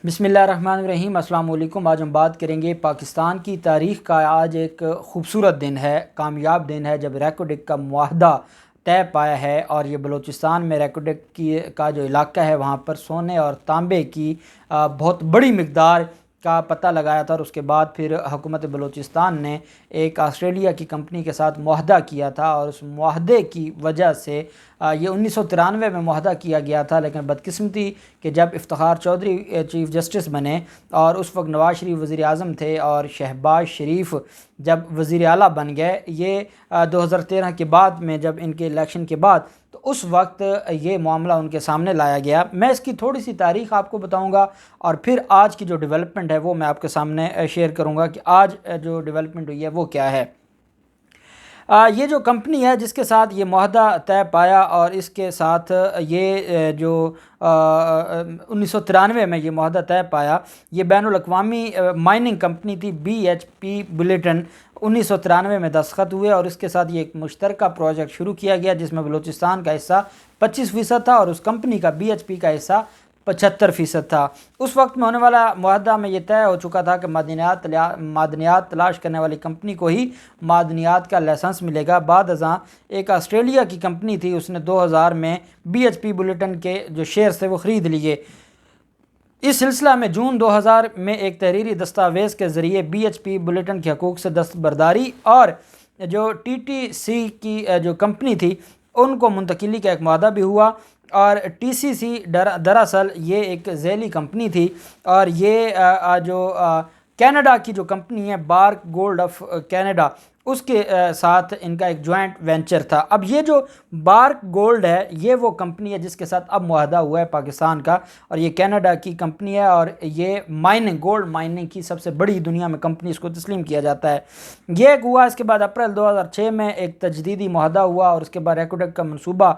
بسم اللہ الرحمن الرحیم۔ السلام علیکم۔ آج ہم بات کریں گے پاکستان کی تاریخ کا۔ آج ایک خوبصورت دن ہے، کامیاب دن ہے جب ریکوڈک کا معاہدہ طے پایا ہے، اور یہ بلوچستان میں ریکوڈک کا جو علاقہ ہے وہاں پر سونے اور تانبے کی بہت بڑی مقدار کا پتہ لگایا تھا، اور اس کے بعد پھر حکومت بلوچستان نے ایک آسٹریلیا کی کمپنی کے ساتھ معاہدہ کیا تھا، اور اس معاہدے کی وجہ سے یہ 1993 میں معاہدہ کیا گیا تھا، لیکن بدقسمتی کہ جب افتخار چودھری چیف جسٹس بنے اور اس وقت نواز شریف وزیر اعظم تھے اور شہباز شریف جب وزیر اعلیٰ بن گئے، یہ 2013 کے بعد میں جب ان کے الیکشن کے بعد، تو اس وقت یہ معاملہ ان کے سامنے لایا گیا۔ میں اس کی تھوڑی سی تاریخ آپ کو بتاؤں گا، اور پھر آج کی جو ڈیولپمنٹ ہے وہ میں آپ کے سامنے شیئر کروں گا کہ آج جو ڈیولپمنٹ ہوئی ہے وہ کیا ہے۔ یہ جو کمپنی ہے جس کے ساتھ یہ معاہدہ طے پایا، اور اس کے ساتھ یہ جو 1993 میں یہ معاہدہ طے پایا، یہ بین الاقوامی مائننگ کمپنی تھی BHP بلیٹن۔ 1993 میں دستخط ہوئے، اور اس کے ساتھ یہ ایک مشترکہ پروجیکٹ شروع کیا گیا جس میں بلوچستان کا حصہ 25% تھا، اور اس کمپنی کا BHP کا حصہ 75% تھا۔ اس وقت میں ہونے والا معاہدہ میں یہ طے ہو چکا تھا کہ معدنیات تلاش کرنے والی کمپنی کو ہی معدنیات کا لائسنس ملے گا۔ بعد ازاں ایک آسٹریلیا کی کمپنی تھی، اس نے 2000 میں BHP بلیٹن کے جو شیئرز تھے وہ خرید لیے۔ اس سلسلہ میں جون 2000 میں ایک تحریری دستاویز کے ذریعے BHP بلیٹن کے حقوق سے دستبرداری اور جو TTC کی جو کمپنی تھی ان کو منتقلی کا ایک معاہدہ بھی ہوا، اور TCC دراصل یہ ایک ذیلی کمپنی تھی، اور یہ جو کینیڈا کی جو کمپنی ہے بارک گولڈ آف کینیڈا، اس کے ساتھ ان کا ایک جوائنٹ وینچر تھا۔ اب یہ جو بارک گولڈ ہے یہ وہ کمپنی ہے جس کے ساتھ اب معاہدہ ہوا ہے پاکستان کا، اور یہ کینیڈا کی کمپنی ہے، اور یہ گولڈ مائننگ کی سب سے بڑی دنیا میں کمپنی اس کو تسلیم کیا جاتا ہے۔ یہ ایک ہوا۔ اس کے بعد اپریل 2006 میں ایک تجدیدی معاہدہ ہوا، اور اس کے بعد ریکوڈک کا منصوبہ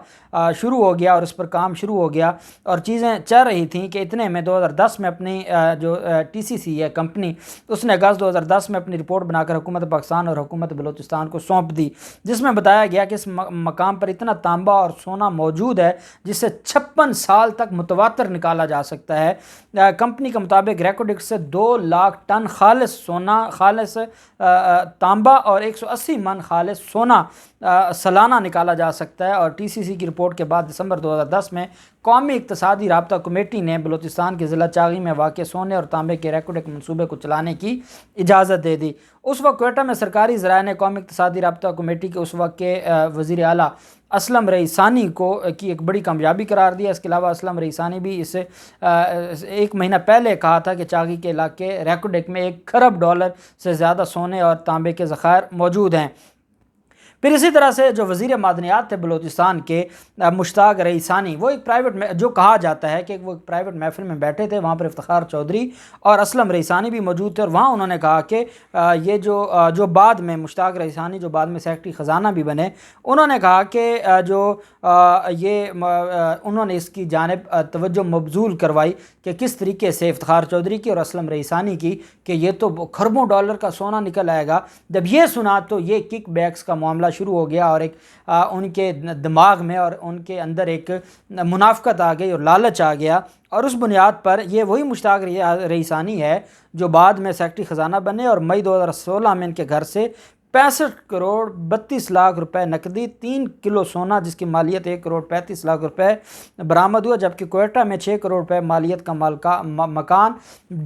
شروع ہو گیا، اور اس پر کام شروع ہو گیا، اور چیزیں چل رہی تھیں کہ اتنے میں 2010 میں اپنی جو TCC ہے کمپنی، اس نے اگست 2010 میں اپنی رپورٹ بنا کر حکومت پاکستان اور حکومت بلوچستان کو سونپ دی، جس میں بتایا گیا کہ اس مقام پر اتنا تانبا اور سونا موجود ہے جس سے 56 سال تک متواتر نکالا جا سکتا ہے۔ کمپنی کے مطابق ریکوڈک سے 2 لاکھ ٹن خالص سونا، خالص تانبا اور 180 من خالص سونا سالانہ نکالا جا سکتا ہے۔ اور TCC کی رپورٹ کے بعد دسمبر 2010 میں قومی اقتصادی رابطہ کمیٹی نے بلوچستان کے ضلع چاغی میں واقع سونے اور تانبے کے ریکوڈک منصوبے کو چلانے کی اجازت دے دی۔ اس وقت کوئٹہ میں سرکاری ذرائع نے قومی اقتصادی رابطہ کمیٹی کے اس وقت کے وزیر اعلیٰ اسلم رئیسانی کی ایک بڑی کامیابی قرار دیا۔ اس کے علاوہ اسلم رئیسانی بھی اس سے 1 مہینہ پہلے کہا تھا کہ چاغی کے علاقے ریکوڈک میں $1 کھرب سے زیادہ سونے اور تانبے کے ذخائر موجود ہیں۔ پھر اسی طرح سے جو وزیر معدنیات تھے بلوچستان کے مشتاق رئیسانی، وہ ایک پرائیویٹ جو کہا جاتا ہے کہ وہ ایک پرائیویٹ محفل میں بیٹھے تھے، وہاں پر افتخار چودھری اور اسلم رئیسانی بھی موجود تھے، اور وہاں انہوں نے کہا کہ یہ جو بعد میں مشتاق رئیسانی جو بعد میں سیکرٹری خزانہ بھی بنے، انہوں نے کہا کہ انہوں نے اس کی جانب توجہ مبذول کروائی کہ کس طریقے سے افتخار چودھری کی اور اسلم رئیسانی کی کہ یہ تو کھربوں ڈالر کا سونا نکل آئے گا۔ جب یہ سنا تو یہ کک بیکس کا معاملہ شروع ہو گیا، اور ایک ان کے دماغ میں اور ان کے اندر ایک منافقت آ گئی اور لالچ آ گیا، اور اس بنیاد پر یہ وہی مشتاق رئیسانی ہے جو بعد میں سیکرٹری خزانہ بنے، اور مئی 2016 میں ان کے گھر سے 65 کروڑ 32 لاکھ روپے نقدی، 3 کلو سونا جس کی مالیت 1 کروڑ 35 لاکھ روپے برآمد ہوا، جبکہ کوئٹہ میں 6 کروڑ روپے مالیت کا مکان،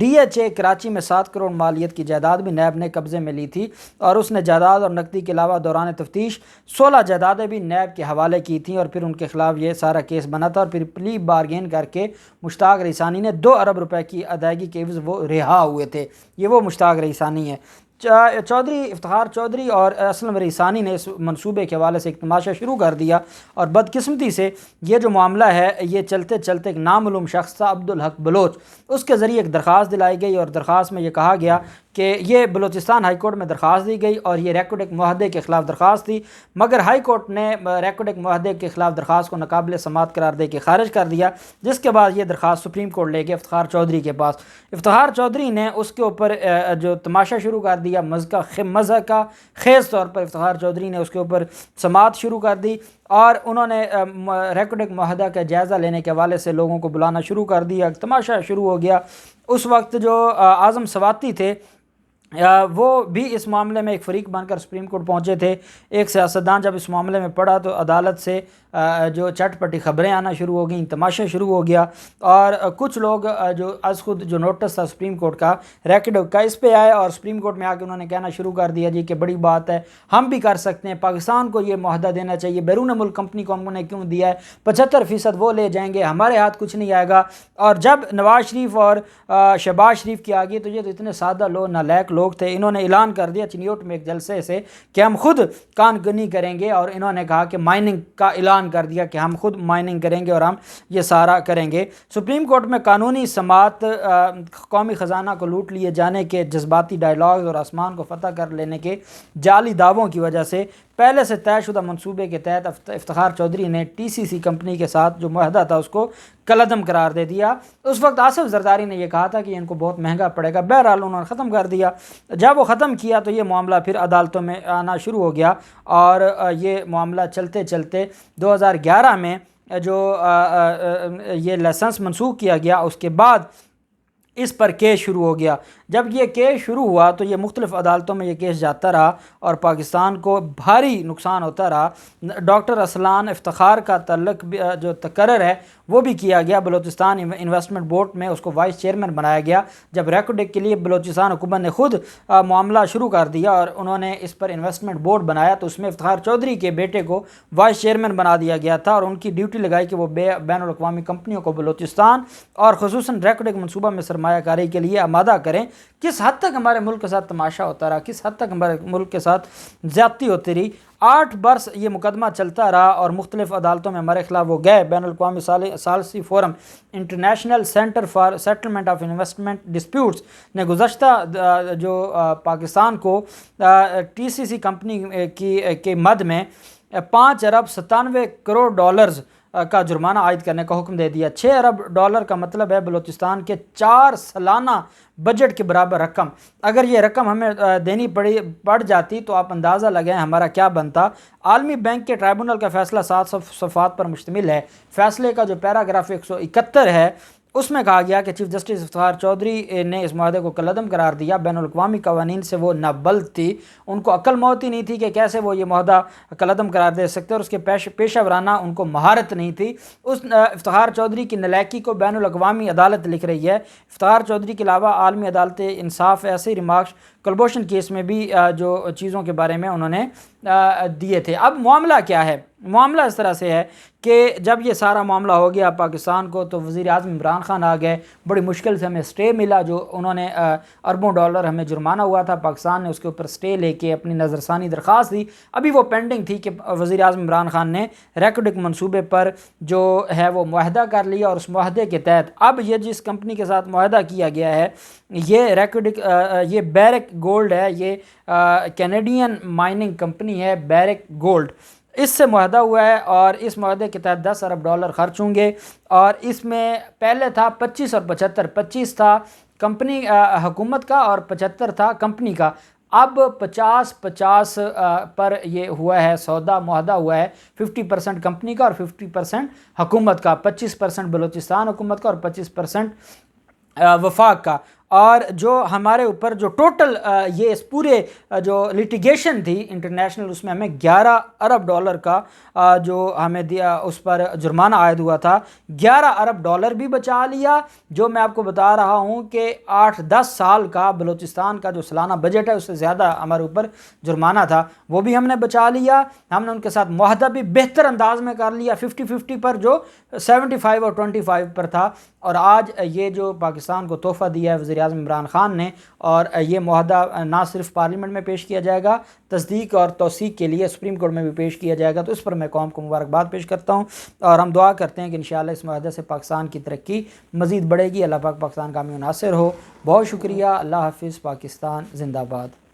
DHA کراچی میں 7 کروڑ مالیت کی جائیداد بھی نیب نے قبضے میں لی تھی، اور اس نے جائیداد اور نقدی کے علاوہ دوران تفتیش 16 جائیدادیں بھی نیب کے حوالے کی تھیں، اور پھر ان کے خلاف یہ سارا کیس بنا تھا، اور پھر پلی بارگین کر کے مشتاق رئیسانی نے 2 ارب روپے کی ادائیگی کے عوض وہ رہا ہوئے تھے۔ یہ وہ مشتاق رئیسانی ہے۔ افتخار چودھری اور اسلم رئیسانی نے اس منصوبے کے حوالے سے ایک تماشا شروع کر دیا، اور بدقسمتی سے یہ جو معاملہ ہے یہ چلتے چلتے ایک نامعلوم شخص تھا عبدالحق بلوچ، اس کے ذریعے ایک درخواست دلائی گئی، اور درخواست میں یہ کہا گیا کہ یہ بلوچستان ہائی کورٹ میں درخواست دی گئی، اور یہ ریکوڈک معاہدے کے خلاف درخواست تھی، مگر ہائی کورٹ نے ریکوڈک معاہدے کے خلاف درخواست کو ناقابل سماعت قرار دے کے خارج کر دیا، جس کے بعد یہ درخواست سپریم کورٹ لے گئے افتخار چودھری کے پاس۔ افتخار چودھری نے اس کے اوپر جو تماشا شروع کر دیا، مزہ کا خیز طور پر افتخار چودھری نے اس کے اوپر سماعت شروع کر دی، اور انہوں نے ریکوڈک معاہدہ کا جائزہ لینے کے حوالے سے لوگوں کو بلانا شروع کر دیا، تماشا شروع ہو گیا، اس وقت جو اعظم سواتی تھے وہ بھی اس معاملے میں ایک فریق بن کر سپریم کورٹ پہنچے تھے۔ ایک سیاستدان جب اس معاملے میں پڑھا تو عدالت سے جو چٹ پٹی خبریں آنا شروع ہو گئیں، تماشا شروع ہو گیا، اور کچھ لوگ جو از خود جو نوٹس تھا سپریم کورٹ کا ریکڈ کا اس پہ آئے، اور سپریم کورٹ میں آ کے انہوں نے کہنا شروع کر دیا جی کہ بڑی بات ہے، ہم بھی کر سکتے ہیں، پاکستان کو یہ معاہدہ دینا چاہیے، بیرون ملک کمپنی کو ہم نے کیوں دیا ہے، 75% وہ لے جائیں گے، ہمارے ہاتھ کچھ نہیں آئے گا۔ اور جب نواز شریف اور شہباز شریف کی آگئی تو یہ تو اتنے سادہ لوگ نالائق لوگ تھے، انہوں نے اعلان کر دیا چنیوٹ میں ایک جلسے سے کہ ہم خود کان کنی کریں گے، اور انہوں نے کہا کہ مائننگ کا اعلان کر دیا کہ ہم خود مائننگ کریں گے اور ہم یہ سارا کریں گے۔ سپریم کورٹ میں قانونی سماعت قومی خزانہ کو لوٹ لیے جانے کے جذباتی ڈائیلاگز اور آسمان کو فتح کر لینے کے جعلی دعووں کی وجہ سے پہلے سے طے شدہ منصوبے کے تحت افتخار چودھری نے ٹی سی سی کمپنی کے ساتھ جو معاہدہ تھا اس کو کالعدم قرار دے دیا۔ اس وقت آصف زرداری نے یہ کہا تھا کہ ان کو بہت مہنگا پڑے گا، بہرحال انہوں نے ختم کر دیا۔ جب وہ ختم کیا تو یہ معاملہ پھر عدالتوں میں آنا شروع ہو گیا، اور یہ معاملہ چلتے چلتے 2011 میں جو یہ لائسنس منسوخ کیا گیا، اس کے بعد اس پر کیس شروع ہو گیا۔ جب یہ کیس شروع ہوا تو یہ مختلف عدالتوں میں یہ کیس جاتا رہا اور پاکستان کو بھاری نقصان ہوتا رہا۔ ڈاکٹر اسلان افتخار کا تعلق جو تقرر ہے وہ بھی کیا گیا، بلوچستان انویسٹمنٹ بورڈ میں اس کو وائس چیئرمین بنایا گیا۔ جب ریکارڈنگ کے لیے بلوچستان حکومت نے خود معاملہ شروع کر دیا اور انہوں نے اس پر انویسٹمنٹ بورڈ بنایا تو اس میں افتخار چودھری کے بیٹے کو وائس چیئرمین بنا دیا گیا تھا، اور ان کی ڈیوٹی لگائی کہ وہ بین الاقوامی کمپنیوں کو بلوچستان اور خصوصاً ریکارڈنگ منصوبہ میں سرمایہ کاری کے لیے آمادہ کریں۔ کس حد تک ہمارے ملک کے ساتھ تماشا ہوتا رہا، کس حد تک ہمارے ملک کے ساتھ زیادتی ہوتی رہی۔ 8 برس یہ مقدمہ چلتا رہا اور مختلف عدالتوں میں ہمارے خلاف وہ گئے۔ بین الاقوامی ثالثی forum international centre for settlement of investment disputes نے گزشتہ جو پاکستان کو ٹی سی سی کمپنی کے مد میں 5 ارب 97 کروڑ ڈالرز کا جرمانہ عائد کرنے کا حکم دے دیا۔ 6 ارب ڈالر کا مطلب ہے بلوچستان کے 4 سالانہ بجٹ کے برابر رقم۔ اگر یہ رقم ہمیں دینی پڑ جاتی تو آپ اندازہ لگائیں ہمارا کیا بنتا۔ عالمی بینک کے ٹرائبونل کا فیصلہ 7 صفحات پر مشتمل ہے۔ فیصلے کا جو پیراگراف 171 ہے اس میں کہا گیا کہ چیف جسٹس افتخار چودھری نے اس معاہدے کو کالعدم قرار دیا۔ بین الاقوامی قوانین سے وہ نابلد تھی، ان کو عقل موت ہی نہیں تھی کہ کیسے وہ یہ معاہدہ کالعدم قرار دے سکتے، اور اس کے پیشہ ورانہ ان کو مہارت نہیں تھی۔ اس افتخار چودھری کی نالائکی کو بین الاقوامی عدالت لکھ رہی ہے۔ افتخار چودھری کے علاوہ عالمی عدالت انصاف ایسے ریمارکس کلبھوشن کیس میں بھی جو چیزوں کے بارے میں انہوں نے دیے تھے۔ اب معاملہ کیا ہے؟ معاملہ اس طرح سے ہے کہ جب یہ سارا معاملہ ہو گیا پاکستان کو تو وزیر اعظم عمران خان آ گئے، بڑی مشکل سے ہمیں سٹے ملا، جو انہوں نے اربوں ڈالر ہمیں جرمانہ ہوا تھا، پاکستان نے اس کے اوپر سٹے لے کے اپنی نظر ثانی درخواست دی۔ ابھی وہ پینڈنگ تھی کہ وزیر اعظم عمران خان نے ریکارڈنگ منصوبے پر جو ہے وہ معاہدہ کر لیا، اور اس معاہدے کے تحت اب یہ جس کمپنی کے ساتھ معاہدہ کیا گیا ہے یہ یہ بیرک گولڈ ہے، یہ کینیڈین مائننگ کمپنی ہے بیرک گولڈ، اس سے معاہدہ ہوا ہے، اور اس معاہدے کے تحت 10 ارب ڈالر خرچ ہوں گے۔ اور اس میں پہلے تھا 25 اور 75، 25 تھا کمپنی حکومت کا اور 75 تھا کمپنی کا۔ اب 50-50 پر یہ ہوا ہے سودا، معاہدہ ہوا ہے 50% کمپنی کا اور 50% حکومت کا، 25% بلوچستان حکومت کا اور 25% وفاق کا۔ اور جو ہمارے اوپر جو ٹوٹل یہ اس پورے جو لیٹیگیشن تھی انٹرنیشنل، اس میں ہمیں 11 ارب ڈالر کا جو ہمیں دیا اس پر جرمانہ عائد ہوا تھا۔ 11 ارب ڈالر بھی بچا لیا، جو میں آپ کو بتا رہا ہوں کہ 8-10 سال کا بلوچستان کا جو سالانہ بجٹ ہے اس سے زیادہ ہمارے اوپر جرمانہ تھا، وہ بھی ہم نے بچا لیا۔ ہم نے ان کے ساتھ معاہدہ بھی بہتر انداز میں کر لیا 50-50 پر، جو 75 اور 25 پر تھا، اور آج یہ جو پاکستان کو تحفہ دیا ہے وزیر اعظم عمران خان نے، اور یہ معاہدہ نہ صرف پارلیمنٹ میں پیش کیا جائے گا، تصدیق اور توثیق کے لیے سپریم کورٹ میں بھی پیش کیا جائے گا، تو اس پر میں قوم کو مبارکباد پیش کرتا ہوں، اور ہم دعا کرتے ہیں کہ انشاءاللہ اس معاہدے سے پاکستان کی ترقی مزید بڑھے گی۔ اللہ پاک پاکستان کا حامی و ناصر ہو۔ بہت شکریہ، اللہ حافظ، پاکستان زندہ باد۔